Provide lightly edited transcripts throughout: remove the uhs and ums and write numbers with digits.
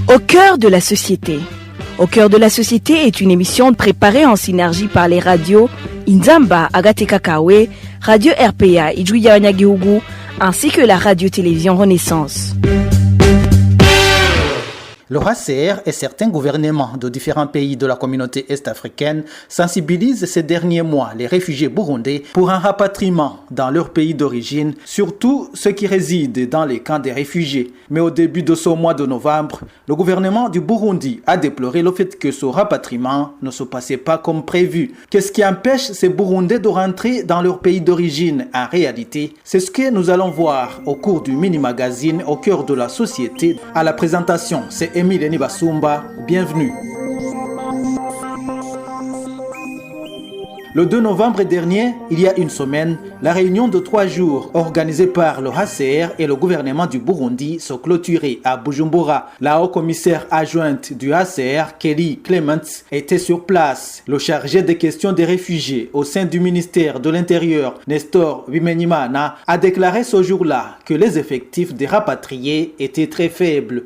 Au cœur de la société. Au cœur de la société est une émission préparée en synergie par les radios Inzamba, Agatekakawe, Radio RPA, Ijwi Yabanyagihugu, ainsi que la radio-télévision Renaissance. Le HCR et certains gouvernements de différents pays de la communauté est-africaine sensibilisent ces derniers mois les réfugiés burundais pour un rapatriement dans leur pays d'origine, surtout ceux qui résident dans les camps des réfugiés. Mais au début de ce mois de novembre, le gouvernement du Burundi a déploré le fait que ce rapatriement ne se passait pas comme prévu. Qu'est-ce qui empêche ces Burundais de rentrer dans leur pays d'origine en réalité? C'est ce que nous allons voir au cours du mini-magazine Au cœur de la société. À la présentation, c'est Emile Nibasumba, bienvenue. Le 2 novembre dernier, il y a une semaine, la réunion de 3 jours organisée par le HCR et le gouvernement du Burundi se clôturait à Bujumbura. La haut-commissaire adjointe du HCR, Kelly Clements, était sur place. Le chargé des questions des réfugiés au sein du ministère de l'Intérieur, Nestor Bimenyimana, a déclaré ce jour-là que les effectifs des rapatriés étaient très faibles.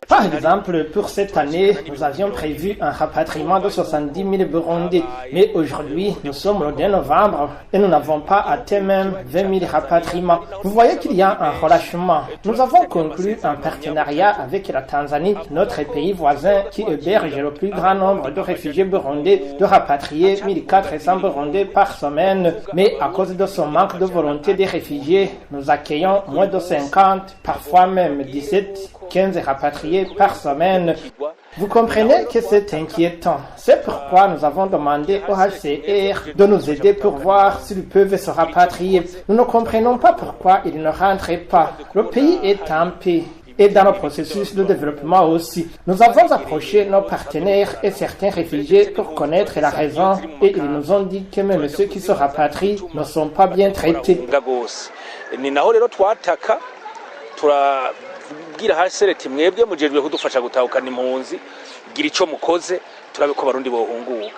Par exemple, pour cette année, nous avions prévu un rapatriement de 70 000 Burundais. Mais aujourd'hui, nous sommes le 2 novembre et nous n'avons pas atteint même 20 000 rapatriements. Vous voyez qu'il y a un relâchement. Nous avons conclu un partenariat avec la Tanzanie, notre pays voisin, qui héberge le plus grand nombre de réfugiés burundais, de rapatrier 1400 Burundais par semaine. Mais à cause de ce manque de volonté des réfugiés, nous accueillons moins de 50, parfois même 17, 15 rapatriés par semaine. Vous comprenez que c'est inquiétant. C'est pourquoi nous avons demandé au HCR de nous aider pour voir s'ils peuvent se rapatrier. Nous ne comprenons pas pourquoi ils ne rentrent pas. Le pays est en paix. Et dans le processus de développement aussi. Nous avons approché nos partenaires et certains réfugiés pour connaître la raison et ils nous ont dit que même ceux qui se rapatrient ne sont pas bien traités. Ni naho rero twataka turabwira hasereti mwebwe mujejwe kudufasha gutahukana impunzi gira ico mukoze turabe ko barundi bohunguka.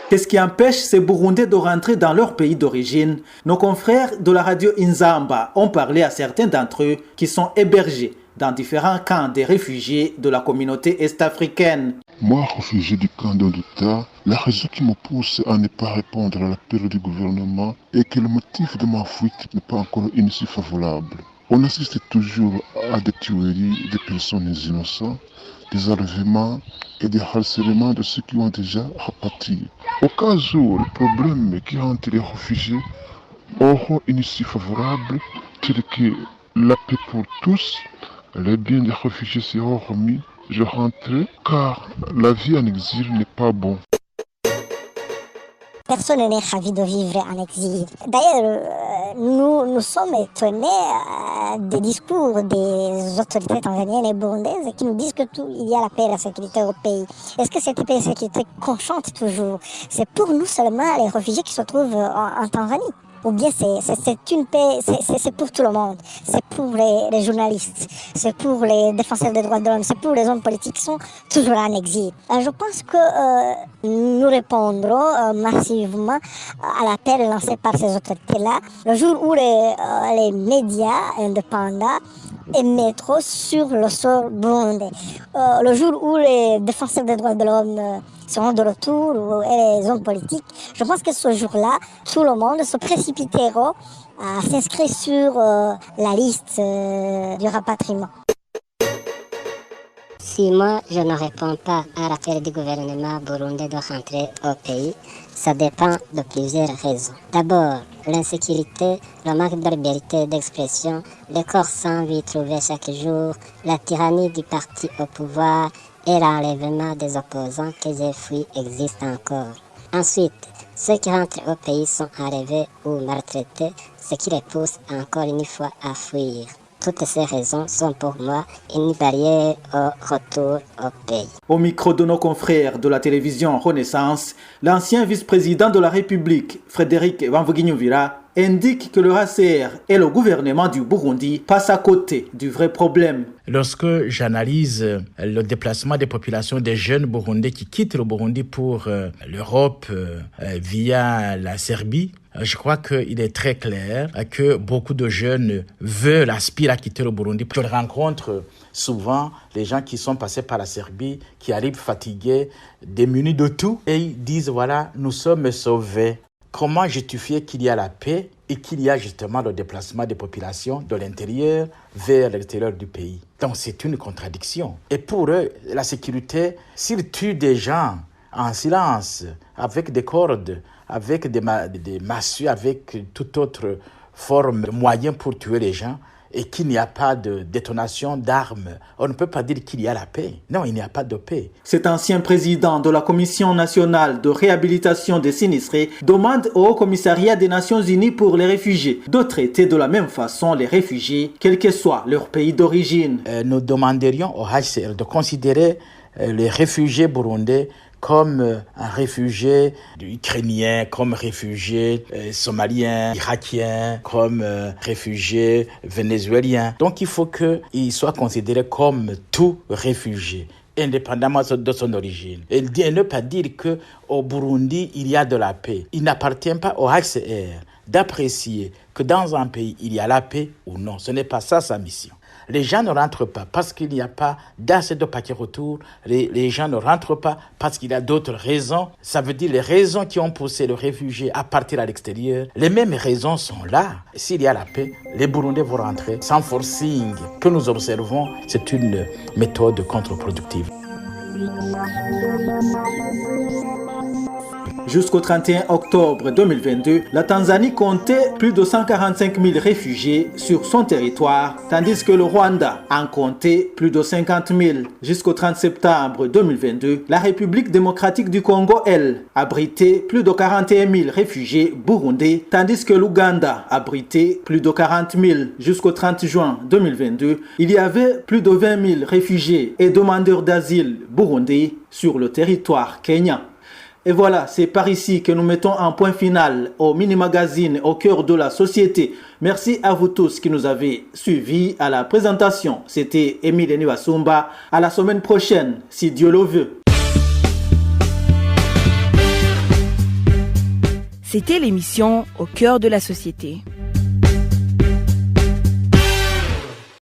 Qu'est-ce qui empêche ces Burundais de rentrer dans leur pays d'origine? Nos confrères de la radio Inzamba ont parlé à certains d'entre eux qui sont hébergés dans différents camps des réfugiés de la communauté est-africaine. Moi, réfugié du camp d'Ondouta, la raison qui me pousse à ne pas répondre à l'appel du gouvernement est que le motif de ma fuite n'est pas encore une issue favorable. On assiste toujours à des tueries de personnes innocentes, des enlèvements et des harcèlements de ceux qui ont déjà rapatrié. Au cas où le problème qui entre les réfugiés auront une issue favorable, telle que la paix pour tous, les biens des réfugiés seront remis. Je rentrerai car la vie en exil n'est pas bon. Personne n'est ravi de vivre en exil. D'ailleurs, nous sommes étonnés des discours des autorités tanzaniennes et burundaises qui nous disent que il y a la paix et la sécurité au pays. Est-ce que cette paix et la sécurité qu'on toujours? C'est pour nous seulement les réfugiés qui se trouvent en Tanzanie? Ou bien c'est une paix, c'est pour tout le monde. C'est pour les journalistes, c'est pour les défenseurs des droits de l'homme, c'est pour les hommes politiques qui sont toujours en exil. Je pense que nous répondrons massivement à l'appel lancé par ces autorités-là le jour où les médias indépendants émettront sur le sol burundais. Le jour où les défenseurs des droits de l'homme seront de retour et les hommes politiques, je pense que ce jour-là, tout le monde se précipitera à s'inscrire sur la liste du rapatriement. Si moi je ne réponds pas à l'appel du gouvernement burundais de rentrer au pays, ça dépend de plusieurs raisons. D'abord, l'insécurité, le manque de liberté d'expression, les corps sans vie trouvés chaque jour, la tyrannie du parti au pouvoir et l'enlèvement des opposants que j'ai fuis existent encore. Ensuite, ceux qui rentrent au pays sont enlevés ou maltraités, ce qui les pousse encore une fois à fuir. Toutes ces raisons sont pour moi une barrière au retour au pays. Au micro de nos confrères de la télévision Renaissance, l'ancien vice-président de la République, Frédéric Bamvuginyumvira, indique que le HCR et le gouvernement du Burundi passent à côté du vrai problème. Lorsque j'analyse le déplacement des populations des jeunes Burundais qui quittent le Burundi pour l'Europe via la Serbie, Je crois qu'il est très clair que beaucoup de jeunes aspirent à quitter le Burundi. Je rencontre souvent les gens qui sont passés par la Serbie, qui arrivent fatigués, démunis de tout, et ils disent, voilà, nous sommes sauvés. Comment justifier qu'il y a la paix et qu'il y a justement le déplacement des populations de l'intérieur vers l'extérieur du pays? Donc c'est une contradiction. Et pour eux, la sécurité, s'ils tuent des gens en silence, avec des cordes, avec des massues, avec toute autre forme de moyen pour tuer les gens, et qu'il n'y a pas de détonation d'armes, on ne peut pas dire qu'il y a la paix. Non, il n'y a pas de paix. Cet ancien président de la Commission nationale de réhabilitation des sinistrés demande au Haut-Commissariat des Nations Unies pour les réfugiés de traiter de la même façon les réfugiés, quel que soit leur pays d'origine. Nous demanderions au HCR de considérer les réfugiés burundais comme un réfugié ukrainien, comme réfugié somalien, irakien, comme réfugié vénézuélien. Donc il faut qu'il soit considéré comme tout réfugié, indépendamment de son origine. Et ne pas dire qu'au Burundi, il y a de la paix. Il n'appartient pas au HCR d'apprécier que dans un pays, il y a la paix ou non. Ce n'est pas ça sa mission. Les gens ne rentrent pas parce qu'il n'y a pas d'assez de paquets retour. Les gens ne rentrent pas parce qu'il y a d'autres raisons. Ça veut dire les raisons qui ont poussé le réfugié à partir à l'extérieur. Les mêmes raisons sont là. S'il y a la paix, les Burundais vont rentrer sans forcing. Que nous observons, c'est une méthode contre-productive. Jusqu'au 31 octobre 2022, la Tanzanie comptait plus de 145 000 réfugiés sur son territoire, tandis que le Rwanda en comptait plus de 50 000. Jusqu'au 30 septembre 2022, la République démocratique du Congo, elle, abritait plus de 41 000 réfugiés burundais, tandis que l'Ouganda abritait plus de 40 000. Jusqu'au 30 juin 2022, il y avait plus de 20 000 réfugiés et demandeurs d'asile burundais sur le territoire kenyan. Et voilà, c'est par ici que nous mettons un point final au mini-magazine au cœur de la société. Merci à vous tous qui nous avez suivis à la présentation. C'était Émile Niwasumba. À la semaine prochaine, si Dieu le veut. C'était l'émission Au cœur de la société.